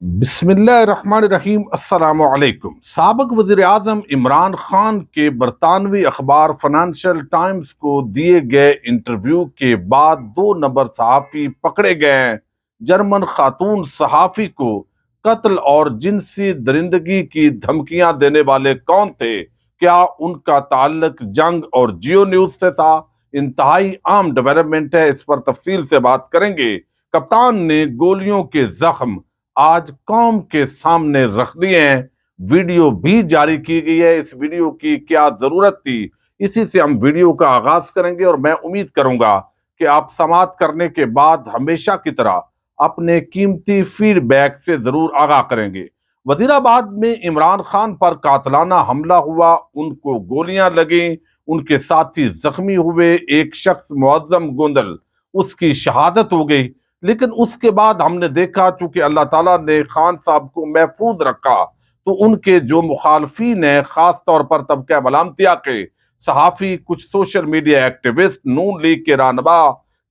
بسم اللہ الرحمن الرحیم۔ السلام علیکم۔ سابق وزیر اعظم عمران خان کے برطانوی اخبار فائنینشل ٹائمز کو دیے گئے انٹرویو کے بعد 2 نمبر صحافی پکڑے گئے ہیں۔ جرمن خاتون صحافی کو قتل اور جنسی درندگی کی دھمکیاں دینے والے کون تھے؟ کیا ان کا تعلق جنگ اور جیو نیوز سے تھا؟ انتہائی عام ڈیولپمنٹ ہے، اس پر تفصیل سے بات کریں گے۔ کپتان نے گولیوں کے زخم آج قوم کے سامنے رکھ دیے ہیں۔ ویڈیو بھی جاری کی گئی ہے۔ اس ویڈیو کی کیا ضرورت تھی؟ اسی سے ہم ویڈیو کا آغاز کریں گے اور میں امید کروں گا کہ آپ سماعت کرنے کے بعد ہمیشہ کی طرح اپنے قیمتی فیڈ بیک سے ضرور آگاہ کریں گے۔ وزیر آباد میں عمران خان پر قاتلانہ حملہ ہوا، ان کو گولیاں لگیں، ان کے ساتھی زخمی ہوئے، ایک شخص معظم گوندل اس کی شہادت ہو گئی۔ لیکن اس کے بعد ہم نے دیکھا چونکہ اللہ تعالیٰ نے خان صاحب کو محفوظ رکھا تو ان کے جو مخالفین ہیں، خاص طور پر طبقہ ملامتیا کے صحافی، کچھ سوشل میڈیا ایکٹیوسٹ، نون لیگ کے رہنما،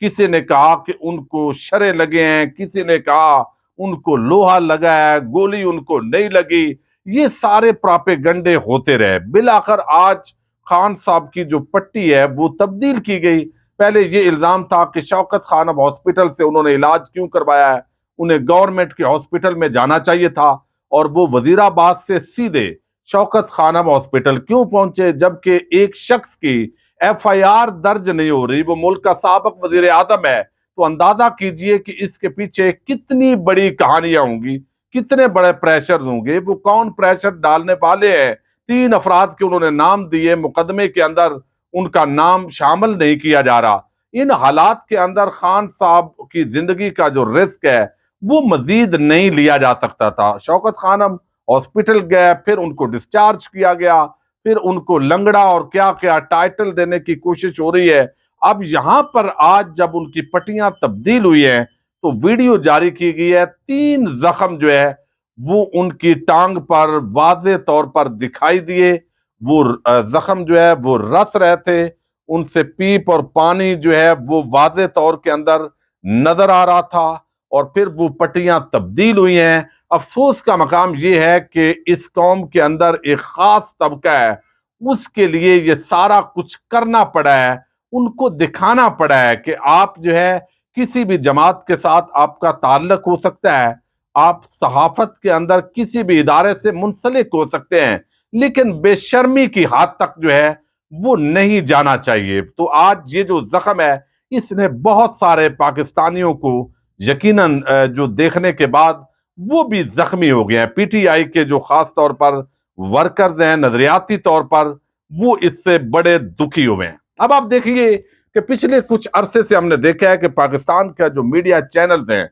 کسی نے کہا کہ ان کو شرے لگے ہیں، کسی نے کہا ان کو لوہا لگا ہے، گولی ان کو نہیں لگی۔ یہ سارے پراپیگنڈے ہوتے رہے۔ بالآخر آج خان صاحب کی جو پٹی ہے وہ تبدیل کی گئی۔ پہلے یہ الزام تھا کہ شوکت خانم ہاسپٹل سے انہوں نے علاج کیوں کروایا ہے، انہیں گورنمنٹ کے ہاسپٹل میں جانا چاہیے تھا، اور وہ وزیر آباد سے سیدھے شوکت خانم ہاسپٹل کیوں پہنچے جبکہ ایک شخص کی ایف آئی آر درج نہیں ہو رہی، وہ ملک کا سابق وزیر اعظم ہے۔ تو اندازہ کیجئے کہ اس کے پیچھے کتنی بڑی کہانیاں ہوں گی، کتنے بڑے پریشر ہوں گے، وہ کون پریشر ڈالنے والے ہیں۔ 3 افراد کے انہوں نے نام دیے، مقدمے کے اندر ان کا نام شامل نہیں کیا جا رہا۔ ان حالات کے اندر خان صاحب کی زندگی کا جو رسک ہے وہ مزید نہیں لیا جا سکتا تھا۔ شوکت خانم ہاسپٹل گئے، پھر ان کو ڈسچارج کیا گیا، پھر ان کو لنگڑا اور کیا کیا ٹائٹل دینے کی کوشش ہو رہی ہے۔ اب یہاں پر آج جب ان کی پٹیاں تبدیل ہوئی ہیں تو ویڈیو جاری کی گئی ہے، 3 زخم جو ہے وہ ان کی ٹانگ پر واضح طور پر دکھائی دیے۔ وہ زخم جو ہے وہ رس رہے تھے، ان سے پیپ اور پانی جو ہے وہ واضح طور کے اندر نظر آ رہا تھا، اور پھر وہ پٹیاں تبدیل ہوئی ہیں۔ افسوس کا مقام یہ ہے کہ اس قوم کے اندر ایک خاص طبقہ ہے، اس کے لیے یہ سارا کچھ کرنا پڑا ہے، ان کو دکھانا پڑا ہے کہ آپ جو ہے کسی بھی جماعت کے ساتھ آپ کا تعلق ہو سکتا ہے، آپ صحافت کے اندر کسی بھی ادارے سے منسلک ہو سکتے ہیں، لیکن بے شرمی کی حد تک جو ہے وہ نہیں جانا چاہیے۔ تو آج یہ جو زخم ہے اس نے بہت سارے پاکستانیوں کو یقیناً جو دیکھنے کے بعد وہ بھی زخمی ہو گئے ہیں۔ پی ٹی آئی کے جو خاص طور پر ورکرز ہیں، نظریاتی طور پر وہ اس سے بڑے دکھی ہوئے ہیں۔ اب آپ دیکھیے کہ پچھلے کچھ عرصے سے ہم نے دیکھا ہے کہ پاکستان کا جو میڈیا چینلز ہیں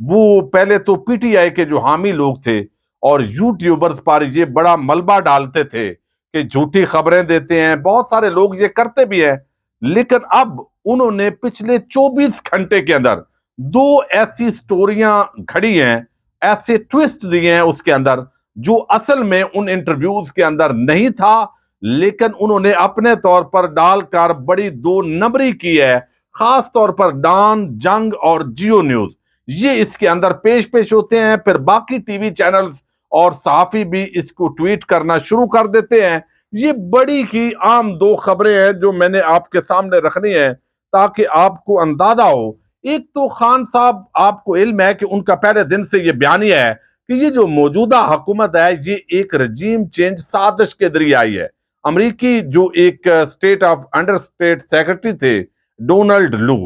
وہ پہلے تو پی ٹی آئی کے جو حامی لوگ تھے اور یوٹیوبرز پر یہ بڑا ملبہ ڈالتے تھے کہ جھوٹی خبریں دیتے ہیں، بہت سارے لوگ یہ کرتے بھی ہیں، لیکن اب انہوں نے پچھلے 24 گھنٹے کے اندر 2 ایسی سٹوریاں گھڑی ہیں، ایسے ٹویسٹ دیے ہیں اس کے اندر جو اصل میں ان انٹرویوز کے اندر نہیں تھا، لیکن انہوں نے اپنے طور پر ڈال کر بڑی 2 نمبری کی ہے۔ خاص طور پر ڈان، جنگ اور جیو نیوز یہ اس کے اندر پیش ہوتے ہیں، پھر باقی ٹی وی چینلز اور صحافی بھی اس کو ٹویٹ کرنا شروع کر دیتے ہیں۔ یہ بڑی کی عام 2 خبریں ہیں جو میں نے آپ کے سامنے رکھنی ہیں تاکہ آپ کو اندازہ ہو۔ ایک تو خان صاحب، آپ کو علم ہے کہ ان کا پہلے دن سے یہ بیانیہ ہے کہ یہ جو موجودہ حکومت ہے یہ ایک رجیم چینج سازش کے ذریعے آئی ہے۔ امریکی جو ایک state of under state secretary تھے ڈونلڈ لو،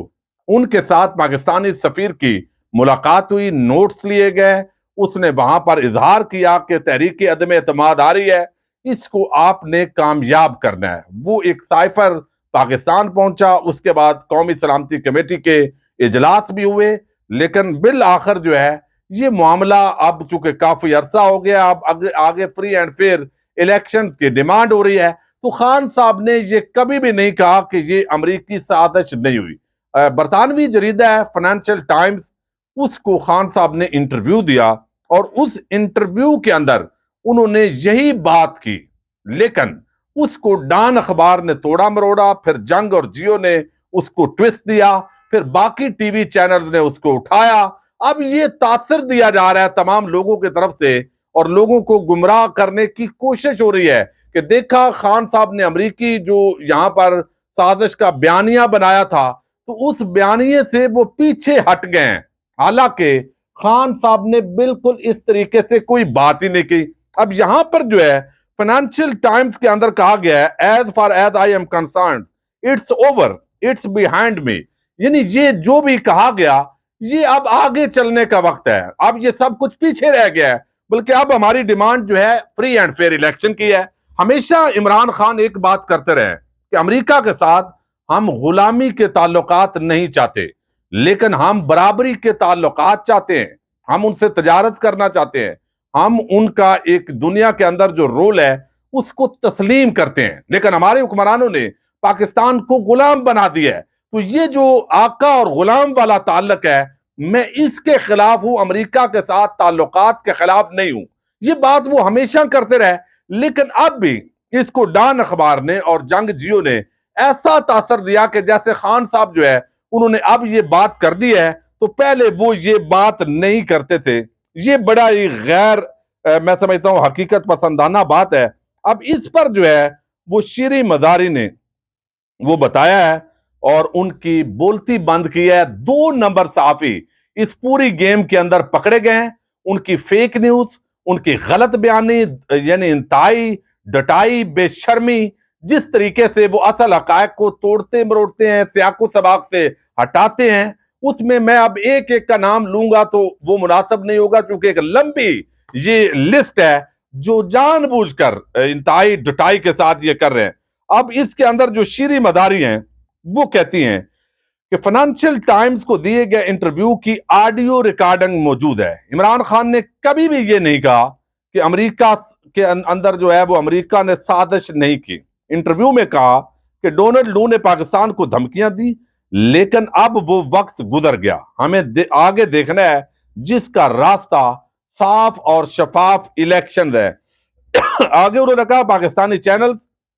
ان کے ساتھ پاکستانی سفیر کی ملاقات ہوئی، نوٹس لیے گئے، اس نے وہاں پر اظہار کیا کہ تحریک عدم اعتماد آ رہی ہے، اس کو آپ نے کامیاب کرنا ہے۔ وہ ایک سائفر پاکستان پہنچا، اس کے بعد قومی سلامتی کمیٹی کے اجلاس بھی ہوئے، لیکن بالآخر جو ہے یہ معاملہ اب چونکہ کافی عرصہ ہو گیا، اب آگے فری اینڈ فیئر الیکشنز کی ڈیمانڈ ہو رہی ہے، تو خان صاحب نے یہ کبھی بھی نہیں کہا کہ یہ امریکی سازش نہیں ہوئی۔ برطانوی جریدہ ہے فائنینشل ٹائمز، اس کو خان صاحب نے انٹرویو دیا اور اس انٹرویو کے اندر انہوں نے یہی بات کی، لیکن اس کو ڈان اخبار نے توڑا مروڑا، پھر جنگ اور جیو نے اس کو ٹویسٹ دیا، پھر باقی ٹی وی چینلز نے اس کو اٹھایا اب یہ تاثر دیا جا رہا ہے تمام لوگوں کی طرف سے اور لوگوں کو گمراہ کرنے کی کوشش ہو رہی ہے کہ دیکھا خان صاحب نے امریکی جو یہاں پر سازش کا بیانیہ بنایا تھا تو اس بیانیے سے وہ پیچھے ہٹ گئے ہیں، حالانکہ خان صاحب نے بالکل اس طریقے سے کوئی بات ہی نہیں کی۔ اب یہاں پر جو ہے فائنینشیل ٹائمز کے اندر کہا گیا ہے as far as I am concerned it's over it's behind me, یعنی یہ جو بھی کہا گیا یہ اب آگے چلنے کا وقت ہے، اب یہ سب کچھ پیچھے رہ گیا ہے، بلکہ اب ہماری ڈیمانڈ جو ہے فری اینڈ فیئر الیکشن کی ہے۔ ہمیشہ عمران خان ایک بات کرتے رہے کہ امریکہ کے ساتھ ہم غلامی کے تعلقات نہیں چاہتے، لیکن ہم برابری کے تعلقات چاہتے ہیں، ہم ان سے تجارت کرنا چاہتے ہیں، ہم ان کا ایک دنیا کے اندر جو رول ہے اس کو تسلیم کرتے ہیں، لیکن ہمارے حکمرانوں نے پاکستان کو غلام بنا دیا ہے۔ تو یہ جو آقا اور غلام والا تعلق ہے میں اس کے خلاف ہوں، امریکہ کے ساتھ تعلقات کے خلاف نہیں ہوں، یہ بات وہ ہمیشہ کرتے رہے، لیکن اب بھی اس کو ڈان اخبار نے اور جنگ جیو نے ایسا تاثر دیا کہ جیسے خان صاحب جو ہے انہوں نے اب یہ بات کر دی ہے تو پہلے وہ یہ بات نہیں کرتے تھے۔ یہ بڑا ہی غیر میں سمجھتا ہوں حقیقت پسندانہ بات ہے۔ اب اس پر جو ہے وہ شیریں مزاری نے وہ بتایا ہے اور ان کی بولتی بند کی ہے۔ 2 نمبر صحافی اس پوری گیم کے اندر پکڑے گئے ہیں، ان کی فیک نیوز، ان کی غلط بیانی، یعنی انتہائی ڈٹائی، بے شرمی، جس طریقے سے وہ اصل حقائق کو توڑتے مروڑتے ہیں، سیاق و سباق سے ہٹاتے ہیں، اس میں اب ایک ایک کا نام لوں گا تو وہ مناسب نہیں ہوگا، چونکہ ایک لمبی یہ لسٹ ہے جو جان بوجھ کر انتہائی ڈٹائی کے ساتھ یہ کر رہے ہیں۔ اب اس کے اندر جو شیریں مداری ہیں وہ کہتی ہیں کہ فائنینشیل ٹائمز کو دیے گئے انٹرویو کی آڈیو ریکارڈنگ موجود ہے۔ عمران خان نے کبھی بھی یہ نہیں کہا کہ امریکہ کے اندر جو ہے وہ امریکہ نے سازش نہیں کی۔ انٹرویو میں کہا کہ ڈونلڈ لو نے پاکستان کو دھمکیاں دی، لیکن اب وہ وقت گزر گیا، ہمیں آگے دیکھنا ہے جس کا راستہ صاف اور شفاف الیکشن ہے۔ آگے انہوں نے کہا پاکستانی چینل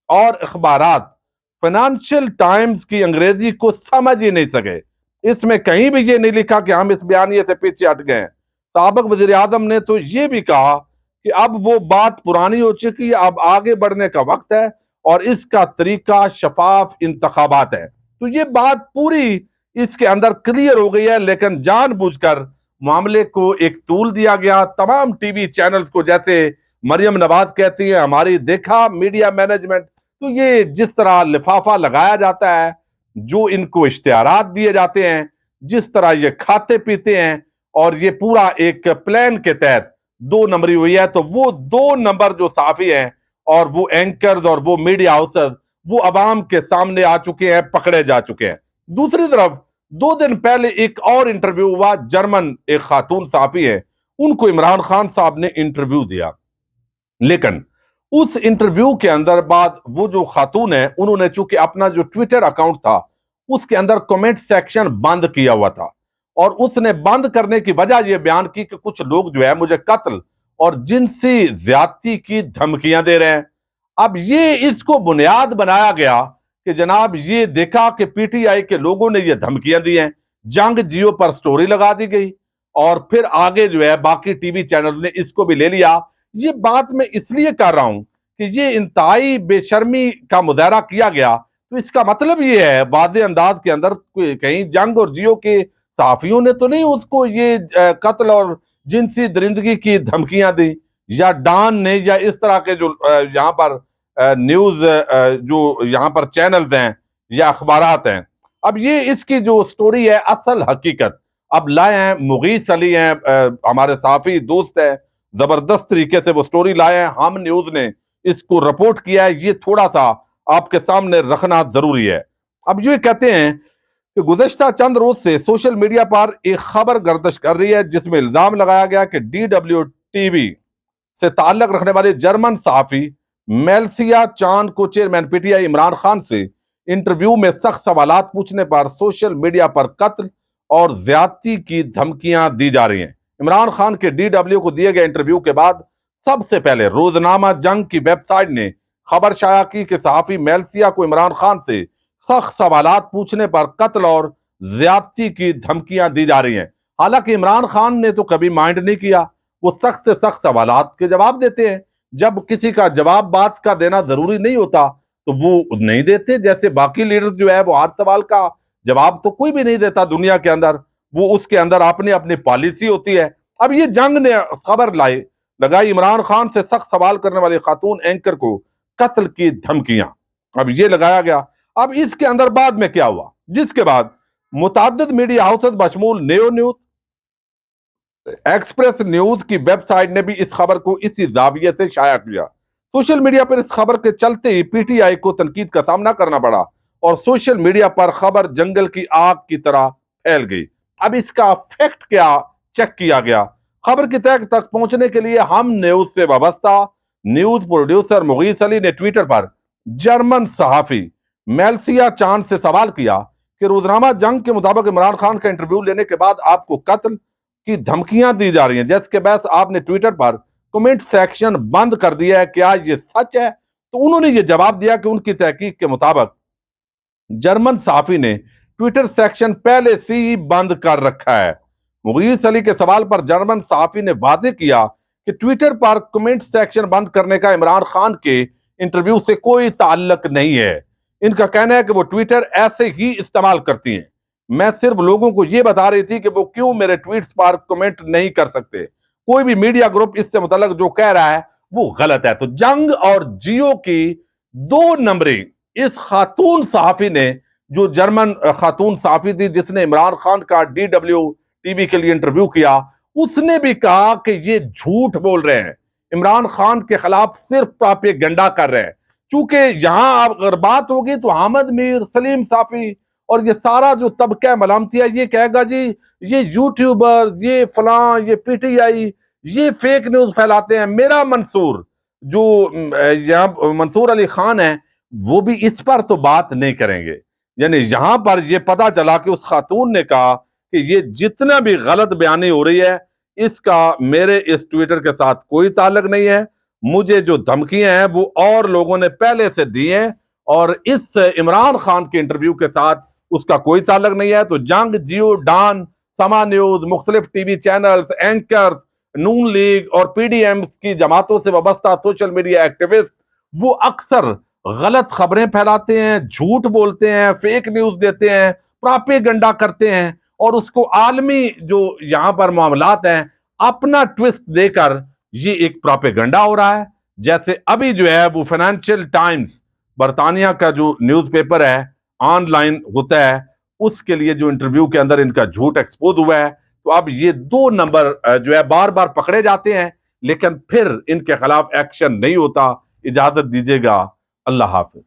اور اخبارات فائنینشیل ٹائمز کی انگریزی کو سمجھ ہی نہیں سکے، اس میں کہیں بھی یہ نہیں لکھا کہ ہم اس بیانیے سے پیچھے ہٹ گئے ہیں۔ سابق وزیر اعظم نے تو یہ بھی کہا کہ اب وہ بات پرانی ہو چکی ہے، اب آگے بڑھنے کا وقت ہے اور اس کا طریقہ شفاف انتخابات ہے۔ تو یہ بات پوری اس کے اندر کلیئر ہو گئی ہے، لیکن جان بوجھ کر معاملے کو ایک طول دیا گیا۔ تمام ٹی وی چینلز کو، جیسے مریم نواز کہتی ہیں ہماری دیکھا میڈیا مینجمنٹ، تو یہ جس طرح لفافہ لگایا جاتا ہے، جو ان کو اشتہارات دیے جاتے ہیں، جس طرح یہ کھاتے پیتے ہیں، اور یہ پورا ایک پلان کے تحت 2 نمبری ہوئی ہے، تو وہ 2 نمبر جو صحافی ہیں اور وہ اینکرز اور وہ میڈیا ہاؤسز وہ عوام کے سامنے آ چکے ہیں، پکڑے جا چکے ہیں۔ دوسری طرف 2 دن پہلے ایک اور انٹرویو ہوا، جرمن ایک خاتون صحافی ہے، ان کو عمران خان صاحب نے انٹرویو دیا، لیکن اس انٹرویو کے اندر بعد وہ جو خاتون ہے انہوں نے چونکہ اپنا جو ٹویٹر اکاؤنٹ تھا اس کے اندر کمنٹ سیکشن بند کیا ہوا تھا، اور اس نے بند کرنے کی وجہ یہ بیان کی کہ کچھ لوگ جو ہے مجھے قتل اور جنسی زیادتی کی دھمکیاں دے رہے ہیں۔ اب یہ اس کو بنیاد بنایا گیا کہ جناب یہ دیکھا کہ پی ٹی آئی کے لوگوں نے یہ دھمکیاں دی ہیں، جنگ جیو پر سٹوری لگا دی گئی، اور پھر آگے جو ہے باقی ٹی وی چینل نے اس کو بھی لے لیا۔ یہ بات میں اس لیے کر رہا ہوں کہ یہ انتہائی بے شرمی کا مظاہرہ کیا گیا، تو اس کا مطلب یہ ہے واضح انداز کے اندر کہیں جنگ اور جیو کے صحافیوں نے تو نہیں اس کو یہ قتل اور جنسی درندگی کی دھمکیاں دی، یا ڈان نے، یا اس طرح کے جو یہاں پر نیوز جو یہاں پر چینلز ہیں یا اخبارات ہیں۔ اب یہ اس کی جو سٹوری ہے اصل حقیقت اب لائے ہیں، مغیث علی ہیں ہمارے صحافی دوست ہیں، زبردست طریقے سے وہ سٹوری لائے ہیں، ہم نیوز نے اس کو رپورٹ کیا ہے، یہ تھوڑا سا آپ کے سامنے رکھنا ضروری ہے۔ اب یہ کہتے ہیں کہ گزشتہ چند روز سے سوشل میڈیا پر ایک خبر گردش کر رہی ہے جس میں الزام لگایا گیا کہ ڈی ڈبلیو ٹی وی سے تعلق رکھنے والے جرمن صحافی میلسیا چان کو chairman P T I Imran Khan سے انٹرویو میں سخت سوالات پوچھنے پر سوشل میڈیا پر قتل اور زیادتی کی دھمکیاں دی جا رہی ہیں۔ عمران خان کے ڈی ڈبلیو کو دیے گئے انٹرویو کے بعد سب سے پہلے روزنامہ جنگ کی ویب سائٹ نے خبر شائع کی کہ صحافی میلسیا کو عمران خان سے سخت سوالات پوچھنے پر قتل اور زیادتی کی دھمکیاں دی جا رہی ہیں۔ حالانکہ عمران خان نے تو کبھی مائنڈ نہیں کیا، وہ سخت سے سخت سوالات کے جواب دیتے ہیں، جب کسی کا جواب بات کا دینا ضروری نہیں ہوتا تو وہ نہیں دیتے، جیسے باقی لیڈر جو ہے وہ ہر سوال کا جواب تو کوئی بھی نہیں دیتا دنیا کے اندر، وہ اس کے اندر اپنی اپنی پالیسی ہوتی ہے۔ اب یہ جنگ نے خبر لگائی عمران خان سے سخت سوال کرنے والی خاتون اینکر کو قتل کی دھمکیاں، اب یہ لگایا گیا۔ اب اس کے اندر بعد میں کیا ہوا، جس کے بعد متعدد میڈیا ہاؤسز بشمول نیو نیوز، ایکسپریس نیوز کی ویب سائٹ نے بھی اس خبر کو اسی زاویے سے شائع کیا۔ سوشل میڈیا پر اس خبر کے چلتے ہی پی ٹی آئی کو تنقید کا سامنا کرنا پڑا اور سوشل میڈیا پر خبر جنگل کی آگ کی طرح پھیل گئی۔ اب اس کا فیکٹ کیا چیک کیا گیا۔ خبر کی تہ تک پہنچنے کے لیے ہم نیوز سے وابستہ نیوز پروڈیوسر مغیث علی نے ٹویٹر پر جرمن صحافی میلسیا چاند سے سوال کیا کہ روزنامہ جنگ کے مطابق عمران خان کا انٹرویو لینے کے بعد آپ کو قتل کی دھمکیاں دی جا رہی ہیں، جس کے بعد آپ نے ٹویٹر پر کمنٹ سیکشن بند کر دیا ہے، کیا یہ سچ ہے؟ تو انہوں نے یہ جواب دیا کہ ان کی تحقیق کے مطابق جرمن صحافی نے ٹویٹر سیکشن پہلے سے ہی بند کر رکھا ہے۔ مغیث علی کے سوال پر جرمن صحافی نے واضح کیا کہ ٹویٹر پر کمنٹ سیکشن بند کرنے کا عمران خان کے انٹرویو سے کوئی تعلق نہیں ہے۔ ان کا کہنا ہے کہ وہ ٹویٹر ایسے ہی استعمال کرتی ہیں، میں صرف لوگوں کو یہ بتا رہی تھی کہ وہ کیوں میرے ٹویٹس پر کمنٹ نہیں کر سکتے، کوئی بھی میڈیا گروپ اس سے متعلق جو کہہ رہا ہے وہ غلط ہے۔ تو جنگ اور جیو کی دو نمبری اس خاتون صحافی نے، جو جرمن خاتون صحافی تھی جس نے عمران خان کا DW ٹی وی کے لیے انٹرویو کیا، اس نے بھی کہا کہ یہ جھوٹ بول رہے ہیں، عمران خان کے خلاف صرف پراپیگنڈا کر رہے ہیں۔ چونکہ یہاں اگر بات ہوگی تو حامد میر، سلیم صافی اور یہ سارا جو طبقہ ملامتی ہے یہ کہے گا جی یہ یوٹیوبر، یہ فلاں، یہ پی ٹی آئی یہ فیک نیوز پھیلاتے ہیں۔ میرا منصور جو یہاں منصور علی خان ہے وہ بھی اس پر تو بات نہیں کریں گے، یعنی یہاں پر یہ پتا چلا کہ اس خاتون نے کہا کہ یہ جتنا بھی غلط بیانی ہو رہی ہے اس کا میرے اس ٹویٹر کے ساتھ کوئی تعلق نہیں ہے، مجھے جو دھمکیاں ہیں وہ اور لوگوں نے پہلے سے دی ہیں اور اس عمران خان کے انٹرویو کے ساتھ اس کا کوئی تعلق نہیں ہے۔ تو جنگ، جیو، ڈان، سما نیوز، مختلف ٹی وی چینلز، اینکرز، نون لیگ اور پی ڈی ایمز کی جماعتوں سے وابستہ سوشل میڈیا ایکٹیوسٹ وہ اکثر غلط خبریں پھیلاتے ہیں، جھوٹ بولتے ہیں، فیک نیوز دیتے ہیں، پراپیگنڈا کرتے ہیں اور اس کو عالمی جو یہاں پر معاملات ہیں اپنا ٹویسٹ دے کر یہ ایک پراپیگنڈا ہو رہا ہے۔ جیسے ابھی جو ہے وہ فائنینشیل ٹائمز برطانیہ کا جو نیوز پیپر ہے آن لائن ہوتا ہے، اس کے لیے جو انٹرویو کے اندر ان کا جھوٹ ایکسپوز ہوا ہے، تو اب یہ دو نمبر جو ہے بار بار پکڑے جاتے ہیں لیکن پھر ان کے خلاف ایکشن نہیں ہوتا۔ اجازت دیجیے گا، اللہ حافظ۔